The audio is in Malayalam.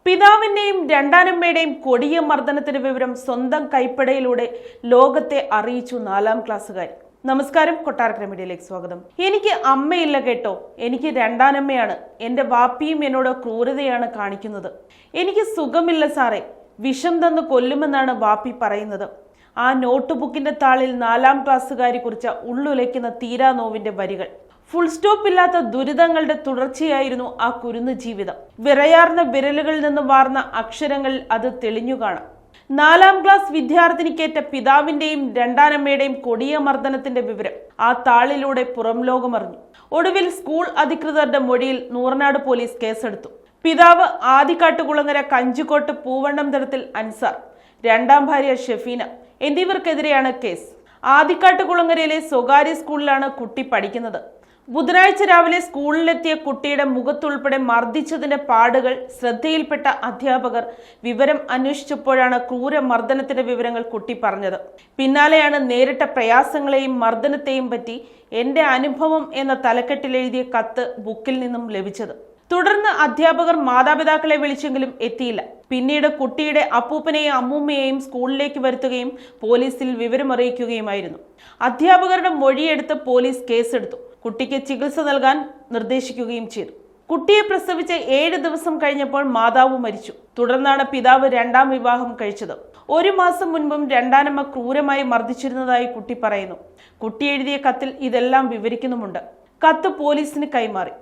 പിതാവിന്റെയും രണ്ടാനമ്മയുടെയും കൊടിയ മർദ്ദനത്തിന്റെ വിവരം സ്വന്തം കൈപ്പടയിലൂടെ ലോകത്തെ അറിയിച്ചു 4ാം ക്ലാസ്സുകാരി. നമസ്കാരം, കൊട്ടാരക്കര മീഡിയയിലേക്ക് സ്വാഗതം. എനിക്ക് അമ്മയില്ല കേട്ടോ, എനിക്ക് രണ്ടാനമ്മയാണ്. എൻ്റെ വാപ്പിയും എന്നോട് ക്രൂരതയാണ് കാണിക്കുന്നത്. എനിക്ക് സുഖമില്ല സാറേ, വിഷം തന്ന് കൊല്ലുമെന്നാണ് വാപ്പി പറയുന്നത്. ആ നോട്ട് ബുക്കിന്റെ താളിൽ 4ാം ക്ലാസ്സുകാരി കുറിച്ച ഉള്ളുലയ്ക്കുന്ന തീരാ നോവിന്റെ വരികൾ. ഫുൾ സ്റ്റോപ്പ് ഇല്ലാത്ത ദുരിതങ്ങളുടെ തുടർച്ചയായിരുന്നു ആ കുരുന്നു ജീവിതം. വിറയാർന്ന വിരലുകളിൽ നിന്ന് വാർന്ന അക്ഷരങ്ങളിൽ അത് തെളിഞ്ഞു കാണാം. 4ാം ക്ലാസ് വിദ്യാർത്ഥിനിക്കേറ്റ പിതാവിന്റെയും രണ്ടാനമ്മയുടെയും കൊടിയ മർദ്ദനത്തിന്റെ വിവരം ആ താളിലൂടെ പുറം ലോകമറിഞ്ഞു. ഒടുവിൽ സ്കൂൾ അധികൃതരുടെ മൊഴിയിൽ നൂറനാട് പോലീസ് കേസെടുത്തു. പിതാവ് ആദിക്കാട്ടുകുളങ്ങര കഞ്ചിക്കോട്ട് പൂവണ്ണം തരത്തിൽ അൻസാർ, രണ്ടാം ഭാര്യ ഷെഫീന എന്നിവർക്കെതിരെയാണ് കേസ്. ആദിക്കാട്ടുകുളങ്ങരയിലെ സ്വകാര്യ സ്കൂളിലാണ് കുട്ടി പഠിക്കുന്നത്. ബുധനാഴ്ച രാവിലെ സ്കൂളിലെത്തിയ കുട്ടിയുടെ മുഖത്തുൾപ്പെടെ മർദ്ദിച്ചതിന്റെ പാടുകൾ ശ്രദ്ധയിൽപ്പെട്ട അധ്യാപകർ വിവരം അന്വേഷിച്ചപ്പോഴാണ് ക്രൂരമർദ്ദനത്തിന്റെ വിവരങ്ങൾ കുട്ടി പറഞ്ഞത്. പിന്നാലെയാണ് നേരിട്ട പ്രയാസങ്ങളെയും മർദ്ദനത്തെയും പറ്റി എൻ്റെ അനുഭവം എന്ന തലക്കെട്ടിലെഴുതിയ കത്ത് ബുക്കിൽ നിന്നും ലഭിച്ചത്. തുടർന്ന് അധ്യാപകർ മാതാപിതാക്കളെ വിളിച്ചെങ്കിലും എത്തിയില്ല. പിന്നീട് കുട്ടിയുടെ അപ്പൂപ്പനെയും അമ്മൂമ്മയെയും സ്കൂളിലേക്ക് വരുത്തുകയും പോലീസിൽ വിവരമറിയിക്കുകയുമായിരുന്നു. അധ്യാപകരുടെ മൊഴിയെടുത്ത് പോലീസ് കേസെടുത്തു. കുട്ടിക്ക് ചികിത്സ നൽകാൻ നിർദ്ദേശിക്കുകയും ചെയ്തു. കുട്ടിയെ പ്രസവിച്ച് 7 ദിവസം കഴിഞ്ഞപ്പോൾ മാതാവ് മരിച്ചു. തുടർന്നാണ് പിതാവ് 2ാം വിവാഹം കഴിച്ചത്. 1 മാസം മുൻപും രണ്ടാനമ്മ ക്രൂരമായി മർദ്ദിച്ചിരുന്നതായി കുട്ടി പറയുന്നു. കുട്ടി എഴുതിയ കത്തിൽ ഇതെല്ലാം വിവരിക്കുന്നുമുണ്ട്. കത്ത് പോലീസിന് കൈമാറി.